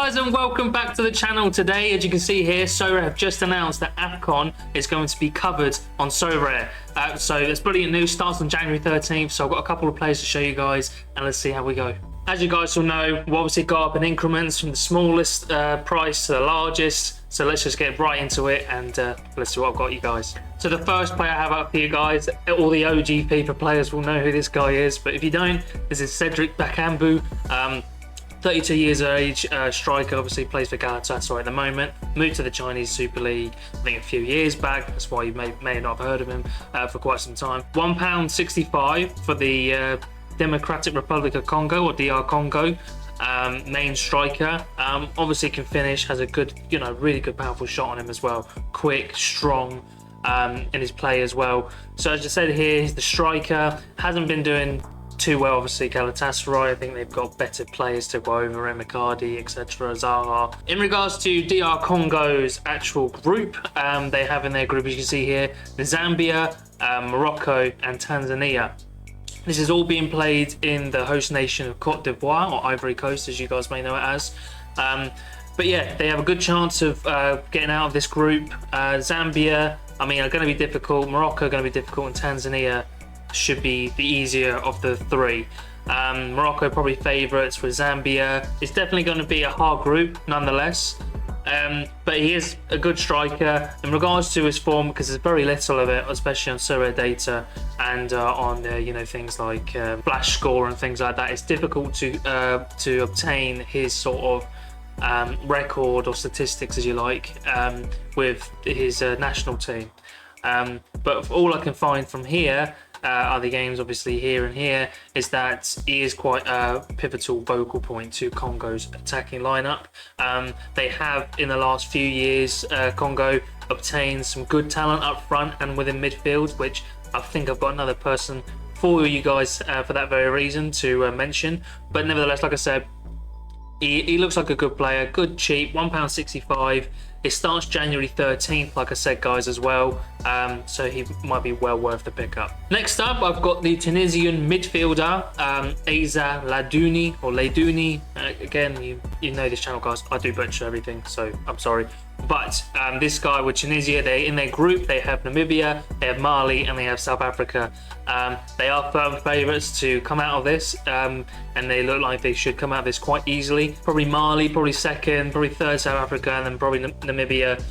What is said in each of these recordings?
guys, and welcome back to the channel. Today, as you can see here, Sorare have just announced that Afcon is going to be covered on Sorare. So it's brilliant news. Starts on January 13th. So I've got a couple of players to show you guys, and let's see how we go. As you guys will know, we obviously go up in increments from the smallest price to the largest. So let's just get right into it, and let's see what I've got you guys. So the first player I have up for you guys, all the OG FIFA players will know who this guy is, but if you don't, this is Cedric Bambo. 32 years of age, striker, obviously plays for Galatasaray at the moment. Moved to the Chinese Super League, I think a few years back. That's why you may not have heard of him for quite some time. £1.65 for the Democratic Republic of Congo, or DR Congo. Main striker, obviously can finish, has a good, really good powerful shot on him as well. Quick, strong in his play as well. So as I said here, he's the striker. Hasn't been doing too well, obviously. Galatasaray, I think they've got better players to go over, Icardi, etc. Zaha. In regards to DR Congo's actual group, they have in their group, as you can see here, Zambia, Morocco, and Tanzania. This is all being played in the host nation of Cote d'Ivoire, or Ivory Coast, as you guys may know it as. But yeah, they have a good chance of getting out of this group. Zambia, are going to be difficult. Morocco are going to be difficult, and Tanzania should be the easier of the three. Morocco probably favourites for Zambia. It's definitely going to be a hard group nonetheless. But he is a good striker. In regards to his form, because there's very little of it, especially on Sorare data and on things like flash score and things like that, it's difficult to obtain his sort of record or statistics, as you like, with his national team. But all I can find from here, other games obviously here and here, is that he is quite a pivotal focal point to Congo's attacking lineup. They have in the last few years, Congo obtained some good talent up front and within midfield, which I think I've got another person for you guys for that very reason to mention. But nevertheless, like I said, he looks like a good player, good cheap, £1.65. It starts January 13th, like I said, guys, as well. So he might be well worth the pickup. Next up, I've got the Tunisian midfielder, Ayew Ladouni, or Ladouni. Again, you know this channel, guys. I do butcher everything, so I'm sorry. But this guy with Tunisia, in their group, they have Namibia, they have Mali, and they have South Africa. They are firm favourites to come out of this, and they look like they should come out of this quite easily. Probably Mali, probably second, probably third South Africa, and then probably Namibia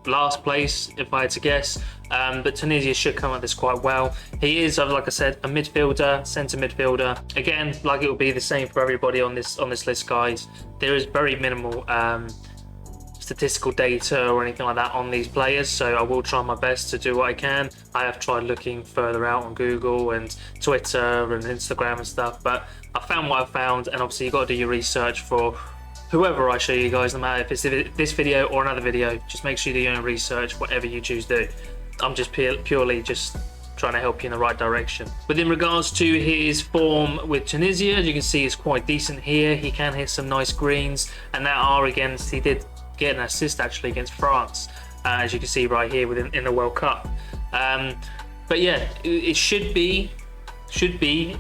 last place, if I had to guess. But Tunisia should come out of this quite well. He is, like I said, a midfielder, centre midfielder. Again, like it will be the same for everybody on this list, guys. There is very minimal statistical data or anything like that on these players, so I will try my best to do what I can. I have tried looking further out on Google and Twitter and Instagram and stuff, but I found what I found, and obviously you've got to do your research for whoever I show you guys, no matter if it's this video or another video. Just make sure you do your own research, whatever you choose to do. I'm just purely just trying to help you in the right direction. But in regards to his form with Tunisia, as you can see, it's quite decent here. He can hit some nice greens, and that are against, he did get an assist actually against France, as you can see right here in the World Cup. But yeah, it should be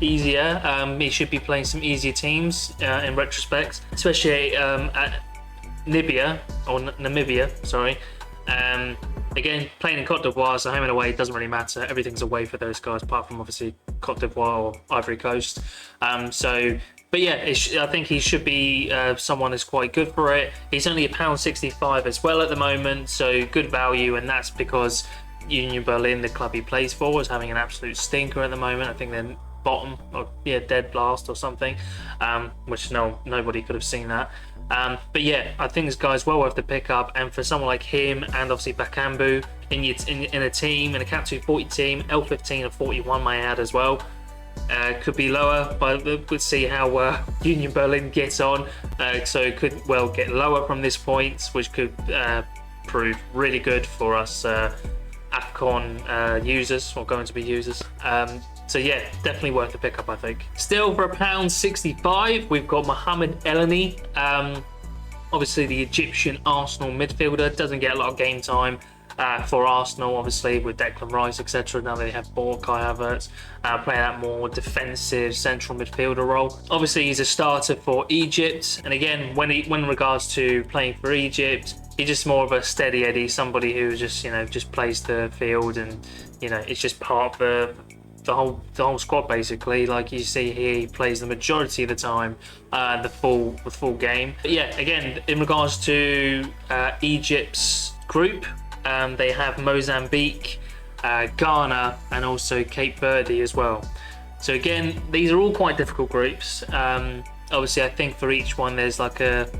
easier. He should be playing some easier teams in retrospect, especially at Namibia, sorry. Again, playing in Cote d'Ivoire, so home and away, it doesn't really matter. Everything's away for those guys, apart from obviously Cote d'Ivoire or Ivory Coast. But yeah, I think he should be someone who's quite good for it. He's only £1.65 as well at the moment, so good value, and that's because Union Berlin, the club he plays for, is having an absolute stinker at the moment. I think they're bottom, or dead last or something, which nobody could have seen that. But yeah, I think this guy's well worth the pickup, and for someone like him and obviously Bakambu in a team, in a Cat 240 team, L15 and 41 may add as well. Could be lower, but we'll see how Union Berlin gets on. So it could well get lower from this point, which could prove really good for us Afcon users, or going to be users. So yeah, definitely worth the pickup, I think. Still for £1.65, we've got Mohamed Elneny. Obviously the Egyptian Arsenal midfielder, doesn't get a lot of game time. for Arsenal, obviously, with Declan Rice, etc. Now they have bought Kai Havertz, playing that more defensive central midfielder role. Obviously, he's a starter for Egypt, and again, when in regards to playing for Egypt, he's just more of a steady Eddie, somebody who just just plays the field, and it's just part of the whole squad basically. Like you see here, he plays the majority of the time, the full game. But yeah, again, in regards to Egypt's group, they have Mozambique, Ghana, and also Cape Verde as well. So again, these are all quite difficult groups. Obviously, I think for each one there's like a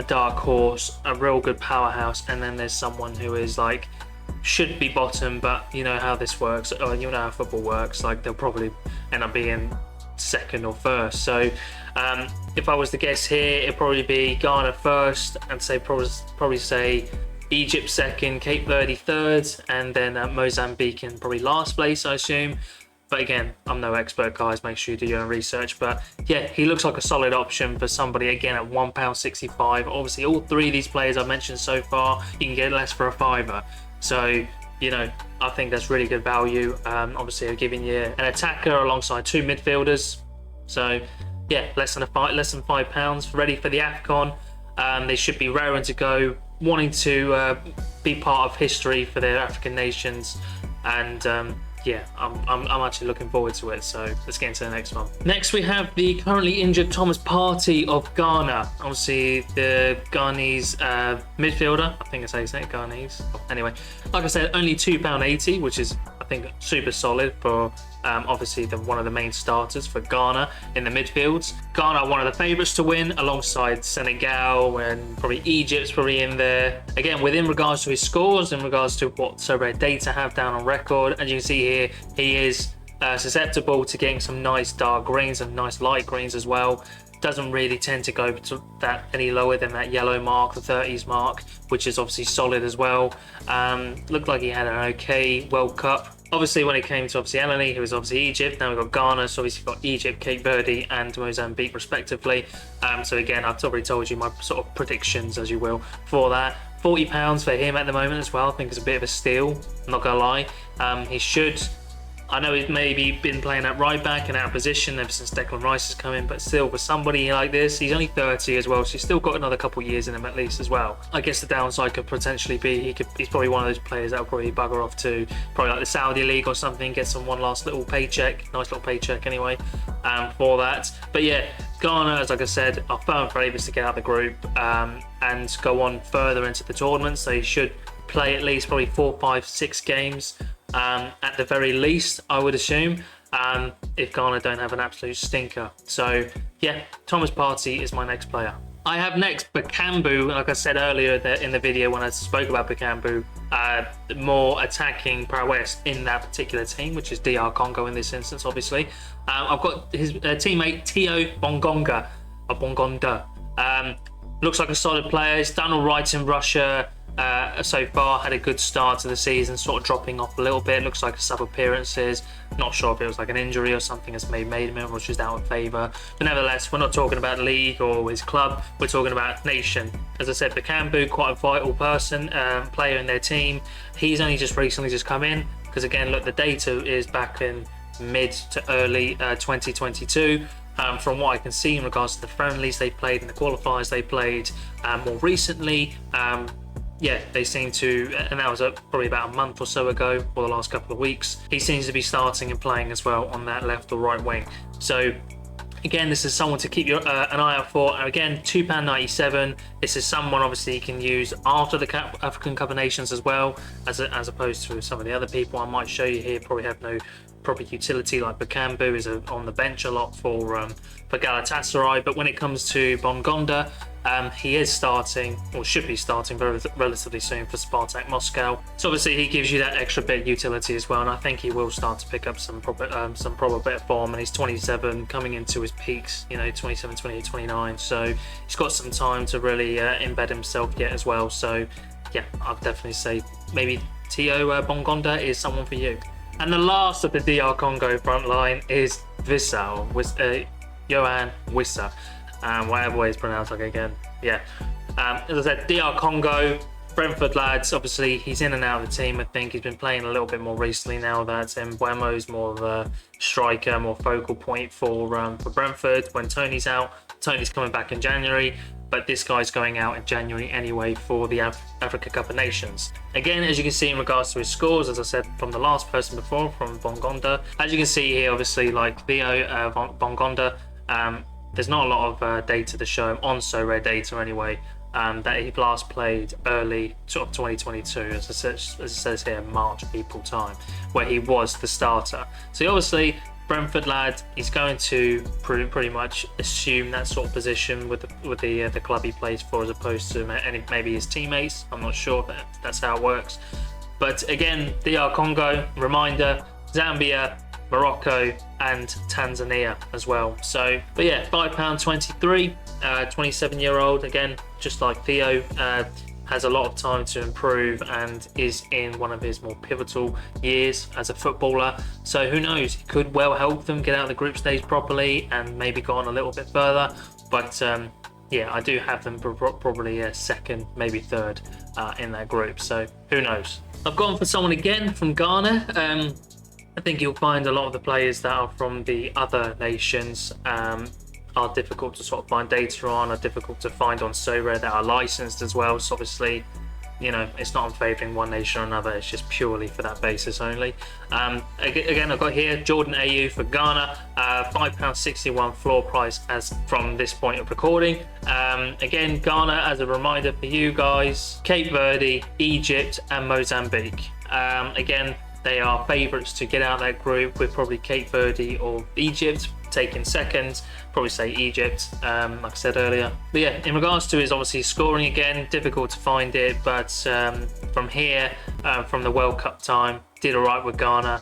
dark horse, a real good powerhouse, and then there's someone who is like should be bottom, but you know how this works, or you know how football works, like they'll probably end up being second or first. So if I was to guess here, it'd probably be Ghana first, and probably say Egypt second, Cape Verde third, and then Mozambique in probably last place, I assume. But again, I'm no expert, guys. Make sure you do your own research. But yeah, he looks like a solid option for somebody, again, at £1.65. Obviously, all three of these players I've mentioned so far, you can get less for a fiver. So, I think that's really good value. Obviously, they're giving you an attacker alongside two midfielders. So, yeah, less than £5, ready for the Afcon. They should be raring to go, wanting to be part of history for their African nations. And yeah, I'm actually looking forward to it. So let's get into the next one. Next, we have the currently injured Thomas Partey of Ghana. Obviously, the Ghanese midfielder. I think it's how you say it, Ghanese. Anyway, like I said, only £2.80, which is, I think, super solid for obviously one of the main starters for Ghana in the midfields. Ghana are one of the favourites to win, alongside Senegal, and probably Egypt's probably in there. Again, within regards to his scores, in regards to what Sorare data have down on record, as you can see here, he is susceptible to getting some nice dark greens and nice light greens as well. Doesn't really tend to go to that any lower than that yellow mark, the 30s mark, which is obviously solid as well. Looked like he had an okay World Cup. Obviously, when it came to Elneny, who was obviously Egypt. Now we've got Ghana, so obviously we've got Egypt, Cape Verde, and Mozambique respectively. So again, I've already told you my sort of predictions, as you will, for that. £40 for him at the moment as well. I think it's a bit of a steal, I'm not gonna lie. He should. I know he's maybe been playing at right back and out of position ever since Declan Rice has come in, but still, for somebody like this, he's only 30 as well, so he's still got another couple of years in him at least as well. I guess the downside could potentially be he's probably one of those players that will probably bugger off to probably like the Saudi League or something, get some one last little paycheck, nice little paycheck anyway, for that. But yeah, Ghana, as like I said, are firm favourites to get out of the group and go on further into the tournament, so he should play at least probably 4, 5, 6 games. At the very least, I would assume, if Ghana don't have an absolute stinker. So yeah, Thomas Partey is my next player. I have next Bakambu. Like I said earlier in the video when I spoke about Bakambu, more attacking prowess in that particular team, which is DR Congo in this instance, obviously. I've got his teammate Tio Bongonda. Looks like a solid player. He's done all right in Russia. So far, had a good start to the season, sort of dropping off a little bit. Looks like sub appearances. Not sure if it was like an injury or something that's made him or just out of favour. But nevertheless, we're not talking about league or his club. We're talking about nation. As I said, Bakambu, quite a vital person, player in their team. He's only just recently come in because again, look, the data is back in mid to early 2022. From what I can see in regards to the friendlies they played and the qualifiers they played more recently. Yeah, they seem to, and that was probably about a month or so ago, or the last couple of weeks. He seems to be starting and playing as well on that left or right wing. So again, this is someone to keep an eye out for. And again, £2.97. This is someone obviously you can use after the African Cup of Nations as well, as opposed to some of the other people I might show you here. Probably have no proper utility, like Bakambu is on the bench a lot for Galatasaray. But when it comes to Bongonda, he is starting, or should be starting relatively soon for Spartak Moscow. So obviously he gives you that extra bit of utility as well, and I think he will start to pick up some proper bit of form. And he's 27, coming into his peaks, 27, 28, 29. So he's got some time to really embed himself yet as well. So yeah, I'd definitely say maybe Tio Bongonda is someone for you. And the last of the DR Congo front line is Yohan Wissa. Whatever way it's pronounced, like again. Yeah. As I said, DR Congo, Brentford lads, obviously he's in and out of the team. I think he's been playing a little bit more recently now that Mbeumo's more of a striker, more focal point for Brentford. When Tony's out, Tony's coming back in January, but this guy's going out in January anyway for the Africa Cup of Nations. Again, as you can see in regards to his scores, as I said from the last person before, from Bongonda, as you can see here, obviously like Tio Bongonda, there's not a lot of data to show him on Sorare data anyway. That he last played early sort of 2022, as it says here, March, April time, where he was the starter. So obviously, Brentford lad, he's going to pretty much assume that sort of position with the club he plays for, as opposed to maybe his teammates. I'm not sure if that's how it works. But again, DR Congo, reminder, Zambia, Morocco and Tanzania as well. So, but yeah, £5.23, 27-year-old, again, just like Theo, has a lot of time to improve and is in one of his more pivotal years as a footballer. So who knows, it could well help them get out of the group stage properly and maybe go on a little bit further. But yeah, I do have them probably a second, maybe third in that group. So who knows. I've gone for someone again from Ghana. I think you'll find a lot of the players that are from the other nations are difficult to sort of find data on, are difficult to find on Sorare, that are licensed as well. So obviously, you know, it's not on favouring one nation or another, it's just purely for that basis only. Again, I've got here Jordan Ayew for Ghana, £5.61 floor price as from this point of recording. Again, Ghana, as a reminder for you guys, Cape Verde, Egypt and Mozambique. Again, they are favourites to get out of that group, with probably Cape Verde or Egypt taking second. Probably say Egypt, like I said earlier. But yeah, in regards to his obviously scoring, again, difficult to find it, but from here, from the World Cup time, did alright with Ghana.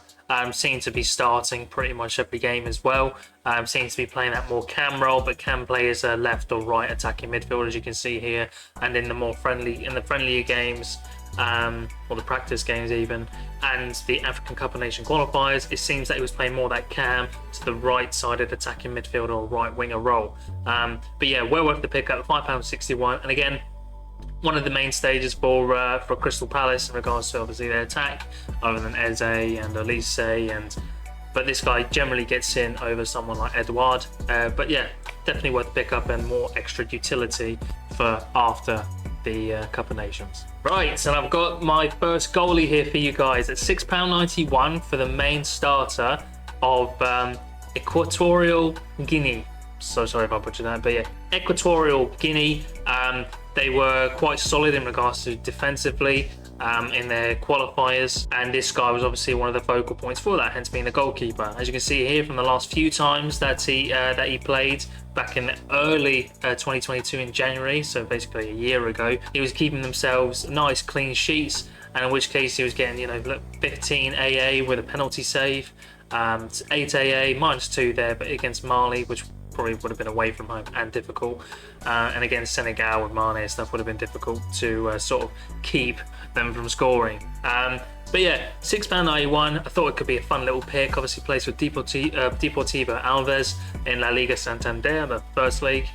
Seemed to be starting pretty much every game as well. Seems to be playing that more cam role, but can play as a left or right attacking midfield, as you can see here. And in the friendlier games, or the practice games even, and the African Cup of Nations qualifiers, it seems that he was playing more that cam to the right-sided attacking midfield or right winger role. But yeah, well worth the pickup, £5.61, and again, one of the main stages for Crystal Palace in regards to obviously their attack, other than Eze and Elise, but this guy generally gets in over someone like Edouard. But yeah, definitely worth the pickup and more extra utility for after the Cup of Nations. Right, so I've got my first goalie here for you guys at £6.91 for the main starter of Equatorial Guinea. So sorry if I butchered that, but yeah, Equatorial Guinea. They were quite solid in regards to defensively in their qualifiers, and this guy was obviously one of the focal points for that, hence being the goalkeeper. As you can see here from the last few times that he played back in early 2022 in January, so basically a year ago, he was keeping themselves nice clean sheets, and in which case he was getting, you know, 15 AA with a penalty save, 8 AA, -2 there, but against Mali, which probably would have been away from home and difficult, and again Senegal with Mane and stuff would have been difficult to sort of keep them from scoring. But yeah, £6.91. I thought it could be a fun little pick. Obviously plays with Deportivo Alves in La Liga Santander, the first league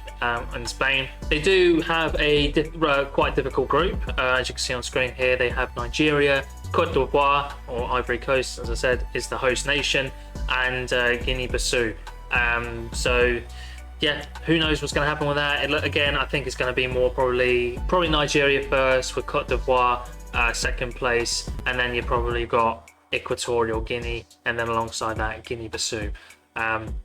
in Spain. They do have a quite difficult group. As you can see on screen here, they have Nigeria, Côte d'Ivoire, or Ivory Coast, as I said, is the host nation, and Guinea-Bissau. So yeah, who knows what's going to happen with that. Again, I think it's going to be more probably Nigeria first, with Côte d'Ivoire second place, and then you probably got Equatorial Guinea, and then alongside that Guinea-Bissau,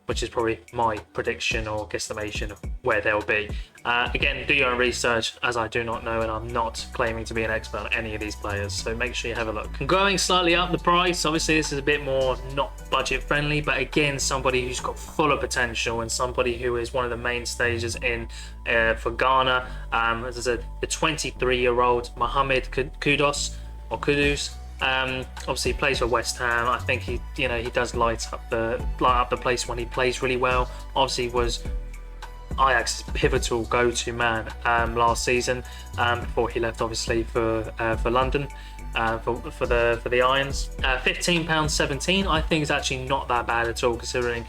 which is probably my prediction or guesstimation of where they'll be. Again, do your own research, as I do not know, and I'm not claiming to be an expert on any of these players, so make sure you have a look. I'm going slightly up the price. Obviously this is a bit more not budget friendly, but again, somebody who's got full of potential and somebody who is one of the main stages in for Ghana. As I said, the 23-year-old Mohamed Kudus. Obviously he plays for West Ham. I think he does light up the place when he plays really well. Obviously was Ajax's pivotal go-to man last season, before he left obviously for London, for the Irons. £15.17 I think is actually not that bad at all, considering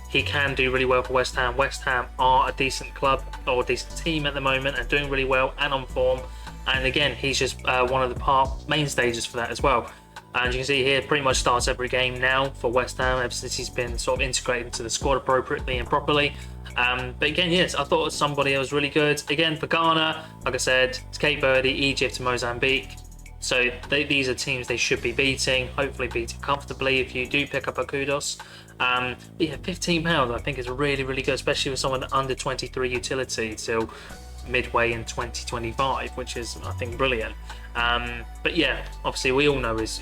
he can do really well for West Ham. West Ham are a decent club or a decent team at the moment and doing really well and on form. and again, he's just one of the main stages for that as well. And you can see here, pretty much starts every game now for West Ham ever since he's been sort of integrated into the squad appropriately and properly. But again, yes, I thought it was somebody that was really good. Again, for Ghana, like I said, it's Cape Verde, Egypt, and Mozambique. So these are teams they should be beating, hopefully beating comfortably if you do pick up a kudos. But yeah, £15 I think is really, really good, especially with someone under 23 utility till midway in 2025, which is, I think, brilliant. But yeah, obviously we all know his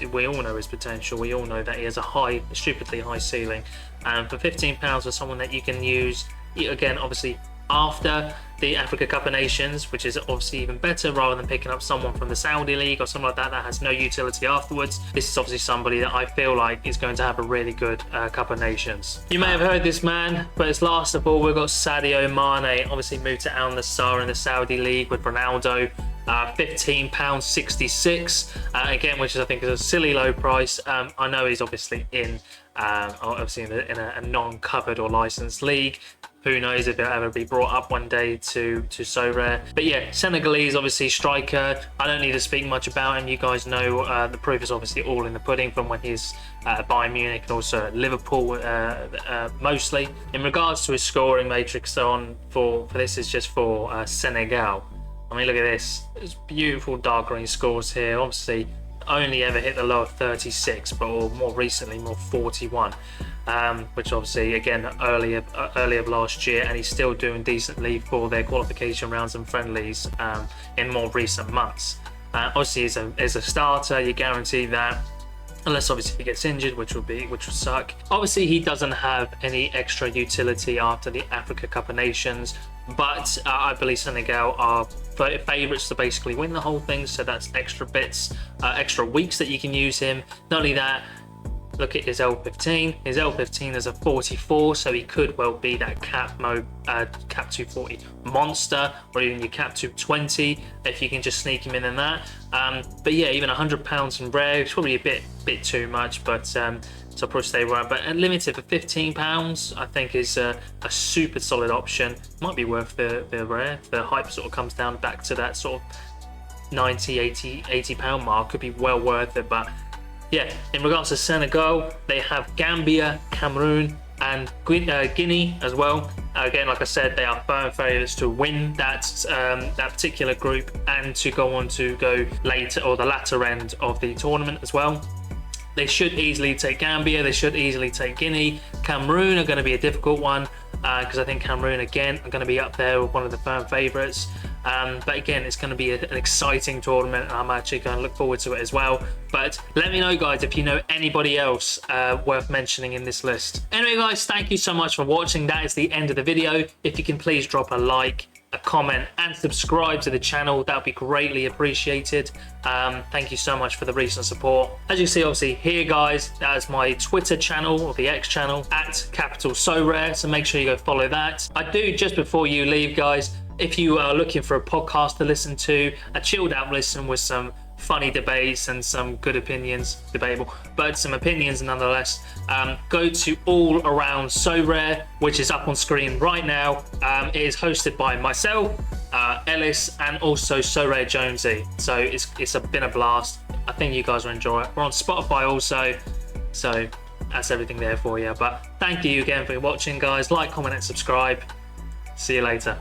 potential. We all know that he has a stupidly high ceiling. For £15 for someone that you can use, again, obviously after the Africa Cup of Nations, which is obviously even better, rather than picking up someone from the Saudi League or something like that has no utility afterwards. This is obviously somebody that I feel like is going to have a really good Cup of Nations. You may have heard this man, but it's last of all, we've got Sadio Mane, obviously moved to Al Nassr in the Saudi League with Ronaldo. £15.66 again, which is, I think, is a silly low price. I know he's obviously in a non-covered or licensed league. Who knows if it'll ever be brought up one day to Sorare. But yeah, Senegalese, obviously, striker. I don't need to speak much about him. You guys know the proof is obviously all in the pudding from when he's at Bayern Munich and also at Liverpool mostly. In regards to his scoring matrix for this is just for Senegal. I mean, look at this. There's beautiful dark green scores here. Obviously, only ever hit the low of 36, but more recently, more 41. Which obviously, again, early of last year, and he's still doing decently for their qualification rounds and friendlies in more recent months. Obviously, as a starter, you guarantee that. Unless obviously he gets injured, which would suck. Obviously, he doesn't have any extra utility after the Africa Cup of Nations, but I believe Senegal are favourites to basically win the whole thing. So that's extra bits, extra weeks that you can use him. Not only that, look at his L15. His L15 is a 44, so he could well be that cap 240 monster, or even your cap 220 if you can just sneak him in that. But yeah, even £100 in rare is probably a bit too much, but so I'll probably stay where. But limited for £15, I think is a super solid option. Might be worth the rare. The hype sort of comes down back to that sort of 90, 80 pound mark. Could be well worth it, but. Yeah, in regards to Senegal, they have Gambia, Cameroon, and Guinea as well. Again, like I said, they are firm favourites to win that particular group and to go on to go later or the latter end of the tournament as well. They should easily take Gambia. They should easily take Guinea. Cameroon are going to be a difficult one because I think Cameroon, again, are going to be up there with one of the firm favourites. But again, it's going to be an exciting tournament, and I'm actually going to look forward to it as well. But let me know, guys, if you know anybody else worth mentioning in this list. Anyway, guys, thank you so much for watching. That is the end of the video. If you can please drop a like, a comment, and subscribe to the channel, that would be greatly appreciated. Thank you so much for the recent support. As you see, obviously here, guys, that is my Twitter channel, or the X channel, at @Sorare, so make sure you go follow that. I do, just before you leave, guys, if you are looking for a podcast to listen to, a chilled out listen with some funny debates and some good opinions, debatable, but some opinions nonetheless, go to All Around Sorare, which is up on screen right now. It is hosted by myself, Ellis, and also Sorare Jonesy. So it's been a blast. I think you guys will enjoy it. We're on Spotify also, so that's everything there for you. But thank you again for watching, guys. Like, comment, and subscribe. See you later.